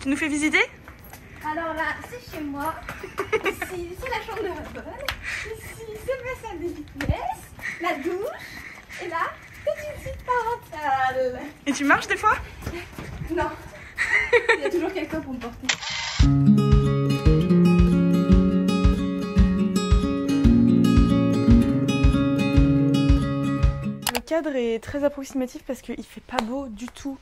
Tu nous fais visiter? Alors là, c'est chez moi. Ici, c'est la chambre de Hubble. Ici, c'est le bassin des fitness, la douche. Et là, c'est une petite parentale. Et tu marches des fois? Non. Il y a toujours quelqu'un pour me porter. Le cadre est très approximatif parce qu'il fait pas beau du tout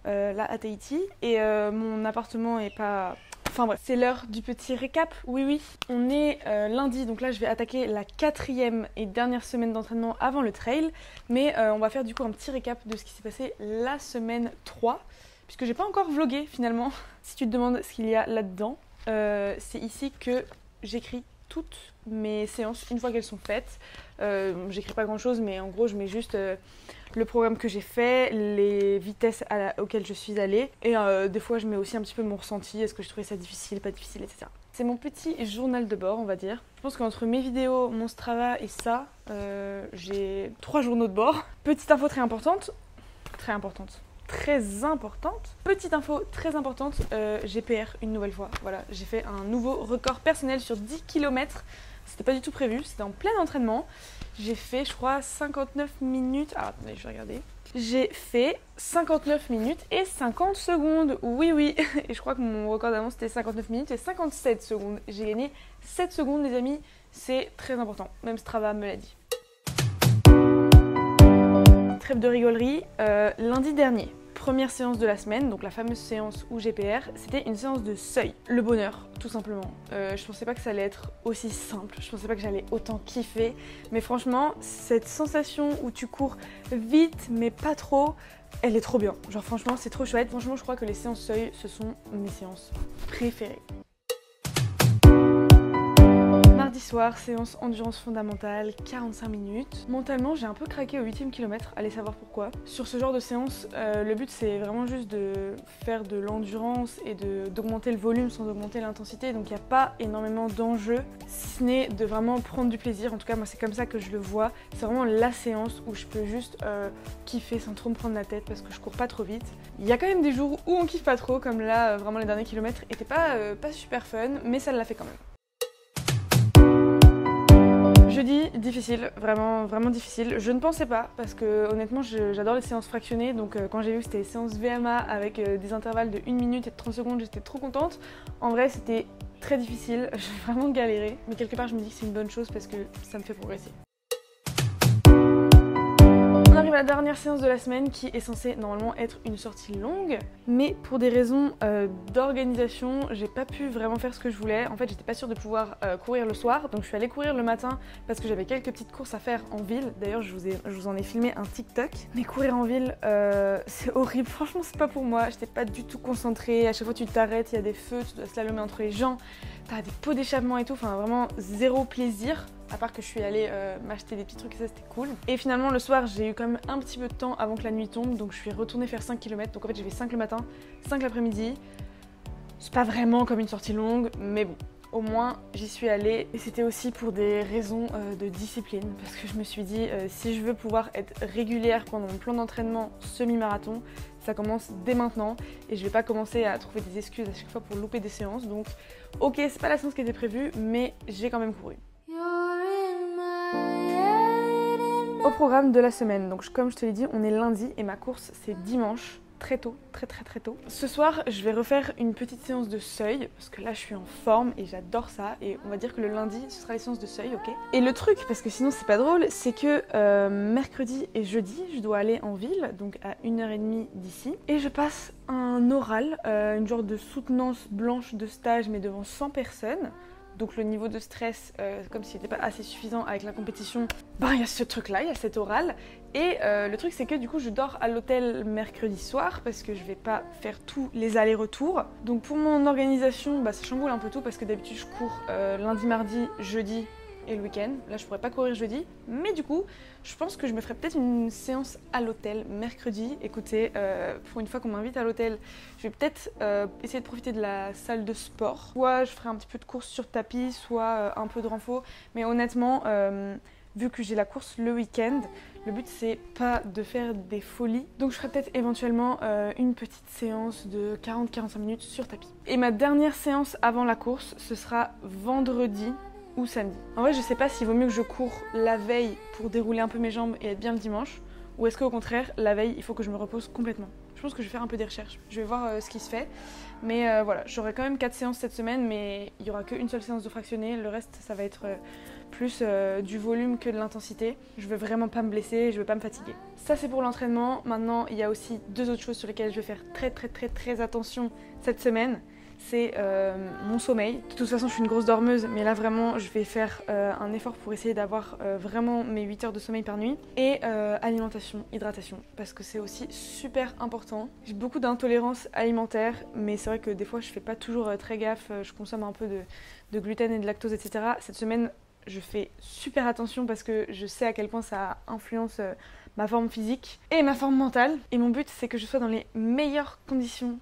là à Tahiti. Et mon appartement est pas... Enfin bref, c'est l'heure du petit récap. Oui, on est lundi, donc là je vais attaquer la 4e et dernière semaine d'entraînement avant le trail. Mais on va faire du coup un petit récap de ce qui s'est passé la semaine 3, puisque j'ai pas encore vlogué finalement. Si tu te demandes ce qu'il y a là-dedans, c'est ici que j'écris toutes mes séances une fois qu'elles sont faites. J'écris pas grand chose, mais en gros je mets juste le programme que j'ai fait, les vitesses auxquelles je suis allée, et des fois je mets aussi un petit peu mon ressenti, est-ce que je trouvais ça difficile, pas difficile, etc. C'est mon petit journal de bord, on va dire. Je pense qu'entre mes vidéos, mon Strava et ça, j'ai 3 journaux de bord. Petite info très importante, petite info très importante, GPR une nouvelle fois. Voilà, j'ai fait un nouveau record personnel sur 10 km. C'était pas du tout prévu, c'était en plein entraînement. J'ai fait, je crois, 59 minutes. Ah, attendez, je vais regarder. J'ai fait 59 minutes et 50 secondes. Oui. Et je crois que mon record d'avant, c'était 59 minutes et 57 secondes. J'ai gagné 7 secondes, les amis. C'est très important. Même Strava me l'a dit. Trêve de rigolerie. Lundi dernier, première séance de la semaine, donc la fameuse séance UGPR, c'était une séance de seuil. Le bonheur, tout simplement. Je pensais pas que ça allait être aussi simple, je pensais pas que j'allais autant kiffer, mais franchement, cette sensation où tu cours vite mais pas trop, elle est trop bien. Genre franchement, c'est trop chouette. Franchement, je crois que les séances seuil, ce sont mes séances préférées. Mardi soir, séance endurance fondamentale, 45 minutes. Mentalement, j'ai un peu craqué au 8e kilomètre, allez savoir pourquoi. Sur ce genre de séance, le but c'est vraiment juste de faire de l'endurance et d'augmenter le volume sans augmenter l'intensité. Donc il n'y a pas énormément d'enjeux, si ce n'est de vraiment prendre du plaisir. En tout cas, moi c'est comme ça que je le vois. C'est vraiment la séance où je peux juste kiffer sans trop me prendre la tête parce que je cours pas trop vite. Il y a quand même des jours où on kiffe pas trop, comme là, vraiment les derniers kilomètres étaient pas super fun, mais ça l'a fait quand même. Jeudi, difficile, vraiment difficile. Je ne pensais pas parce que honnêtement j'adore les séances fractionnées, donc quand j'ai vu que c'était des séances VMA avec des intervalles de 1 minute et de 30 secondes, j'étais trop contente. En vrai c'était très difficile, j'ai vraiment galéré, mais quelque part je me dis que c'est une bonne chose parce que ça me fait progresser. On arrive à la dernière séance de la semaine qui est censée normalement être une sortie longue, mais pour des raisons d'organisation, j'ai pas pu vraiment faire ce que je voulais. En fait, j'étais pas sûre de pouvoir courir le soir, donc je suis allée courir le matin parce que j'avais quelques petites courses à faire en ville. D'ailleurs, je vous en ai filmé un TikTok. Mais courir en ville, c'est horrible. Franchement, c'est pas pour moi. J'étais pas du tout concentrée. À chaque fois, tu t'arrêtes, il y a des feux, tu dois slalomer entre les gens. T'as des pots d'échappement et tout. Enfin, vraiment zéro plaisir. À part que je suis allée m'acheter des petits trucs et ça c'était cool. Et finalement le soir j'ai eu quand même un petit peu de temps avant que la nuit tombe, donc je suis retournée faire 5 km. Donc en fait j'ai fait 5 le matin, 5 l'après-midi. C'est pas vraiment comme une sortie longue, mais bon, au moins j'y suis allée. Et c'était aussi pour des raisons de discipline, parce que je me suis dit si je veux pouvoir être régulière pendant mon plan d'entraînement semi-marathon, ça commence dès maintenant et je vais pas commencer à trouver des excuses à chaque fois pour louper des séances. Donc ok, c'est pas la séance qui était prévue, mais j'ai quand même couru. Au programme de la semaine, donc comme je te l'ai dit, on est lundi et ma course c'est dimanche, très tôt, très tôt. Ce soir, je vais refaire une petite séance de seuil, parce que là je suis en forme et j'adore ça, et on va dire que le lundi, ce sera les séances de seuil, ok? Et le truc, parce que sinon c'est pas drôle, c'est que mercredi et jeudi, je dois aller en ville, donc à 1h30 d'ici, et je passe un oral, une genre de soutenance blanche de stage, mais devant 100 personnes. Donc le niveau de stress, comme s'il n'était pas assez suffisant avec la compétition, il y a ce truc là, il y a cet oral. Et le truc c'est que du coup je dors à l'hôtel mercredi soir parce que je vais pas faire tous les allers-retours. Donc pour mon organisation, ça chamboule un peu tout parce que d'habitude je cours lundi, mardi, jeudi et le week-end. Là je pourrais pas courir jeudi, mais du coup je pense que je me ferai peut-être une séance à l'hôtel mercredi. Écoutez, pour une fois qu'on m'invite à l'hôtel, je vais peut-être essayer de profiter de la salle de sport. Soit je ferai un petit peu de course sur tapis, soit un peu de renfo, mais honnêtement vu que j'ai la course le week-end. Le but c'est pas de faire des folies, donc je ferai peut-être éventuellement une petite séance de 40-45 minutes sur tapis. Et ma dernière séance avant la course, ce sera vendredi ou samedi. En vrai je sais pas s'il vaut mieux que je cours la veille pour dérouler un peu mes jambes et être bien le dimanche, ou est-ce qu'au contraire la veille il faut que je me repose complètement. Je pense que je vais faire un peu des recherches, je vais voir ce qui se fait. Mais voilà, j'aurai quand même 4 séances cette semaine, mais il n'y aura qu'une seule séance de fractionné. Le reste, ça va être plus du volume que de l'intensité. Je veux vraiment pas me blesser, je veux pas me fatiguer. Ça, c'est pour l'entraînement. Maintenant, il y a aussi 2 autres choses sur lesquelles je vais faire très attention cette semaine. C'est mon sommeil. De toute façon, je suis une grosse dormeuse, mais là vraiment, je vais faire un effort pour essayer d'avoir vraiment mes 8 heures de sommeil par nuit. Et alimentation, hydratation, parce que c'est aussi super important. J'ai beaucoup d'intolérance alimentaire, mais c'est vrai que des fois, je fais pas toujours très gaffe. Je consomme un peu de gluten et de lactose, etc. Cette semaine, je fais super attention parce que je sais à quel point ça influence ma forme physique et ma forme mentale. Et mon but, c'est que je sois dans les meilleures conditions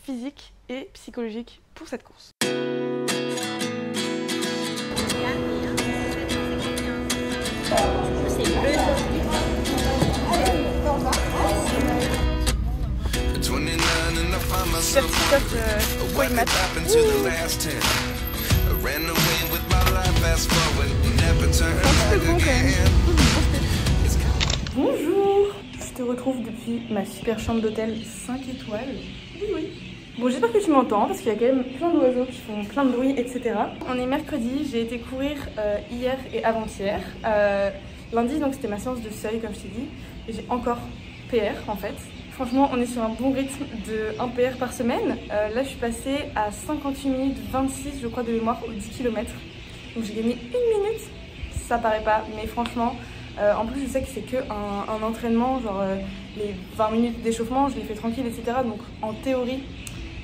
physique et psychologique pour cette course. Bonjour, je te retrouve depuis ma super chambre d'hôtel 5 étoiles. Oui. Bon, j'espère que tu m'entends parce qu'il y a quand même plein d'oiseaux qui font plein de bruit, etc. On est mercredi, j'ai été courir hier et avant-hier. Lundi, donc c'était ma séance de seuil, comme je t'ai dit. Et j'ai encore PR en fait. Franchement, on est sur un bon rythme de 1 PR par semaine. Là, je suis passée à 58 minutes 26, je crois, de mémoire aux 10 km. Donc j'ai gagné 1 minute. Ça paraît pas, mais franchement, en plus je sais que c'est que un entraînement, genre les 20 minutes d'échauffement, je les fais tranquille, etc. Donc en théorie,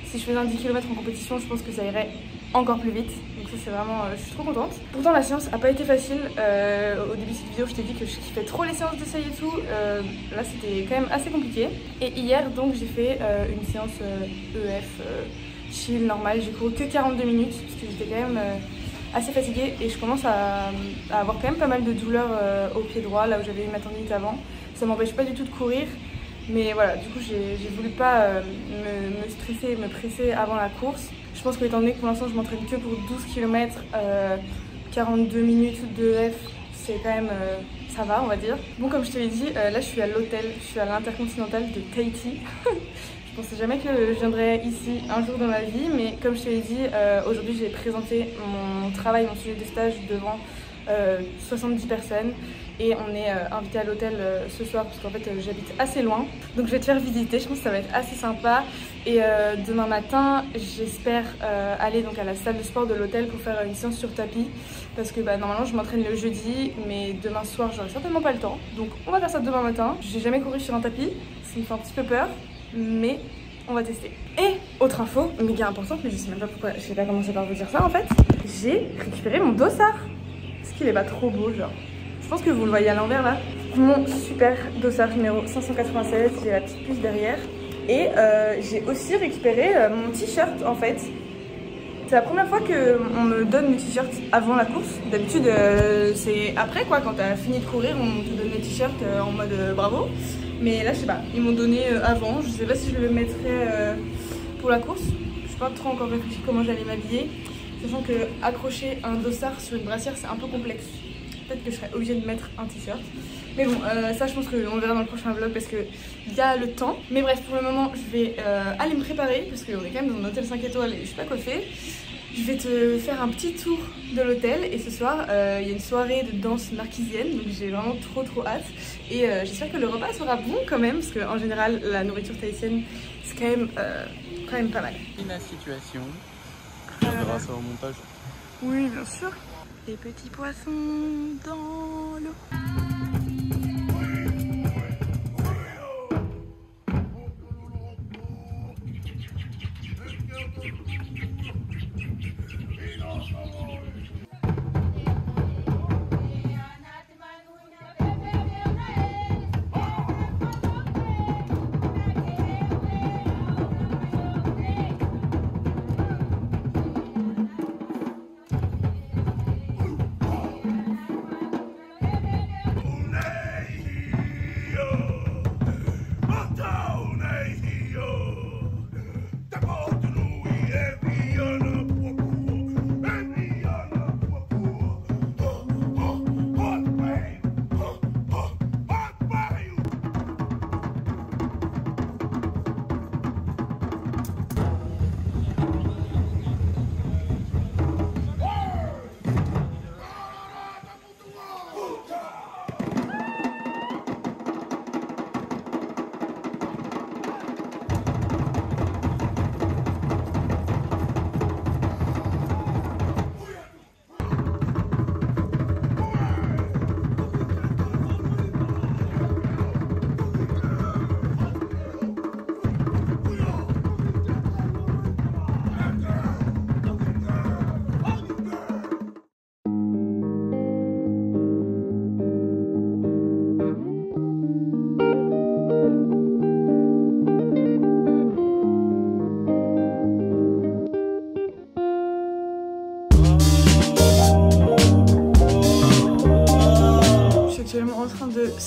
si je faisais un 10 km en compétition, je pense que ça irait encore plus vite. Donc ça c'est vraiment, je suis trop contente. Pourtant la séance n'a pas été facile. Au début de cette vidéo je t'ai dit que je kiffais trop les séances de seuil et tout. Là c'était quand même assez compliqué. Et hier donc j'ai fait une séance EF chill, normale. J'ai couru que 42 minutes parce que j'étais quand même assez fatiguée. Et je commence à avoir quand même pas mal de douleurs au pied droit, là où j'avais eu ma tendinite avant. Ça m'empêche pas du tout de courir. Mais voilà, du coup j'ai voulu pas me stresser, me presser avant la course. Je pense que étant donné que pour l'instant je m'entraîne que pour 12 km, 42 minutes de F, c'est quand même, ça va on va dire. Bon, comme je te l'ai dit, là je suis à l'hôtel, je suis à l'Intercontinental de Tahiti. Je pensais jamais que je viendrais ici un jour dans ma vie, mais comme je te l'ai dit, aujourd'hui j'ai présenté mon travail, mon sujet de stage devant 70 personnes. Et on est invité à l'hôtel ce soir parce qu'en fait j'habite assez loin. Donc je vais te faire visiter, je pense que ça va être assez sympa. Et demain matin j'espère aller donc à la salle de sport de l'hôtel pour faire une séance sur tapis. Parce que normalement je m'entraîne le jeudi, mais demain soir j'aurai certainement pas le temps. Donc on va faire ça demain matin. J'ai jamais couru sur un tapis, ça me fait un petit peu peur, mais on va tester. Et autre info, méga importante, mais je sais même pas pourquoi, je sais pas commencer par vous dire ça en fait. J'ai récupéré mon dossard. Est-ce qu'il est pas trop beau genre? Je pense que vous le voyez à l'envers là. Mon super dossard numéro 596, j'ai la petite puce derrière. Et j'ai aussi récupéré mon t-shirt en fait. C'est la première fois qu'on me donne le t-shirt avant la course. D'habitude c'est après quoi, quand t'as fini de courir on te donne le t-shirt en mode bravo. Mais là je sais pas, ils m'ont donné avant. Je sais pas si je le mettrai pour la course. Je suis pas trop encore réfléchi comment j'allais m'habiller. Sachant que accrocher un dossard sur une brassière c'est un peu complexe. Peut-être que je serais obligée de mettre un t-shirt. Mais bon, ça je pense qu'on verra dans le prochain vlog parce qu'il y a le temps. Mais bref, pour le moment, je vais aller me préparer parce qu'on est quand même dans un hôtel 5 étoiles et je suis pas coiffée. Je vais te faire un petit tour de l'hôtel et ce soir, il y a une soirée de danse marquisienne. Donc j'ai vraiment trop hâte. Et j'espère que le repas sera bon quand même parce qu'en général, la nourriture tahitienne, c'est quand même pas mal. La situation, on verra ça au montage. Oui, bien sûr. Les petits poissons dans l'eau.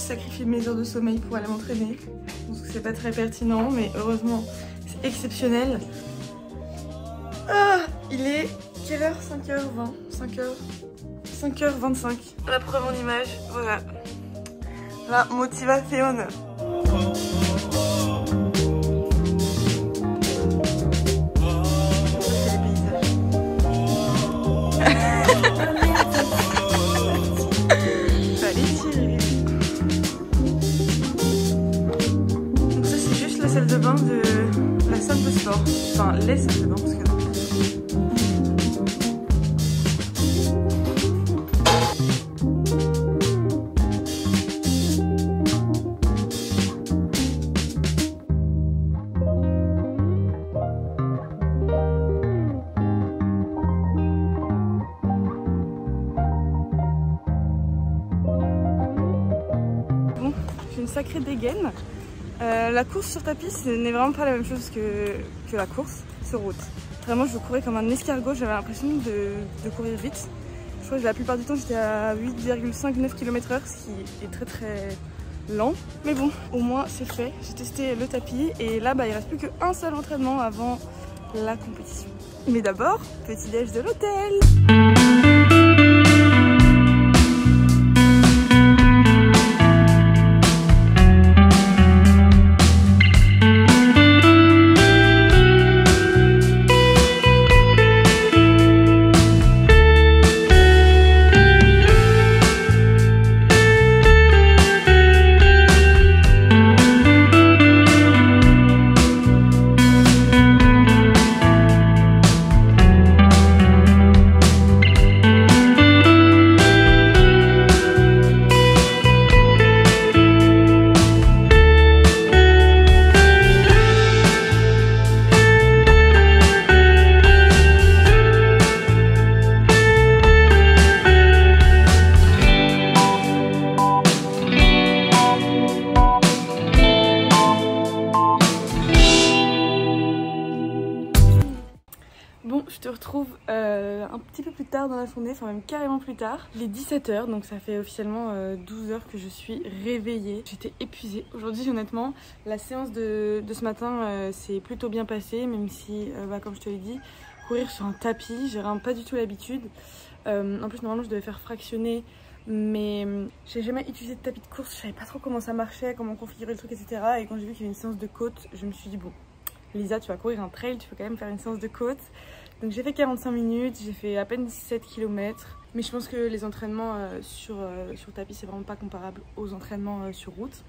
sacrifier mes heures de sommeil pour aller m'entraîner. Je pense que c'est pas très pertinent, mais heureusement c'est exceptionnel. Ah, il est quelle heure? 5h20, 5h25. La preuve en image, voilà. La motivation. Donc ça c'est juste la salle de bain de la salle de sport. Enfin les salles de bain parce que... Sacrée dégaine. La course sur tapis, ce n'est vraiment pas la même chose que la course sur route. Vraiment, je courais comme un escargot, j'avais l'impression de courir vite. Je crois que la plupart du temps, j'étais à 8,59 km/h, ce qui est très très lent. Mais bon, au moins c'est fait. J'ai testé le tapis et là, il reste plus qu'un seul entraînement avant la compétition. Mais d'abord, petit déj de l'hôtel. Bon, je te retrouve un petit peu plus tard dans la journée, enfin même carrément plus tard. Il est 17h, donc ça fait officiellement 12 heures que je suis réveillée. J'étais épuisée. Aujourd'hui, honnêtement, la séance de ce matin s'est plutôt bien passée, même si, comme je te l'ai dit, courir sur un tapis, j'ai vraiment pas du tout l'habitude. En plus, normalement, je devais faire fractionner, mais j'ai jamais utilisé de tapis de course, je savais pas trop comment ça marchait, comment configurer le truc, etc. Et quand j'ai vu qu'il y avait une séance de côte, je me suis dit, bon, Lisa, tu vas courir un trail, tu peux quand même faire une séance de côte. Donc j'ai fait 45 minutes, j'ai fait à peine 17 km. Mais je pense que les entraînements sur tapis, c'est vraiment pas comparable aux entraînements sur route.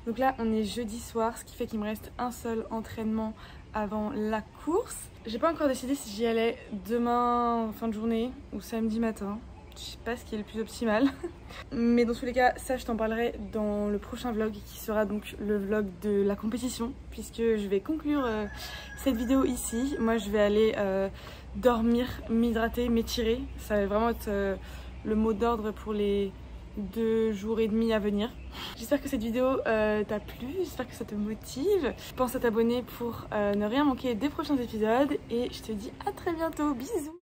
Donc là, on est jeudi soir, ce qui fait qu'il me reste un seul entraînement avant la course. J'ai pas encore décidé si j'y allais demain en fin de journée ou samedi matin. Je sais pas ce qui est le plus optimal. Mais dans tous les cas, ça je t'en parlerai dans le prochain vlog qui sera donc le vlog de la compétition. Puisque je vais conclure cette vidéo ici. Moi je vais aller dormir, m'hydrater, m'étirer. Ça va vraiment être le mot d'ordre pour les 2 jours et demi à venir. J'espère que cette vidéo t'a plu, j'espère que ça te motive. Pense à t'abonner pour ne rien manquer des prochains épisodes. Et je te dis à très bientôt, bisous.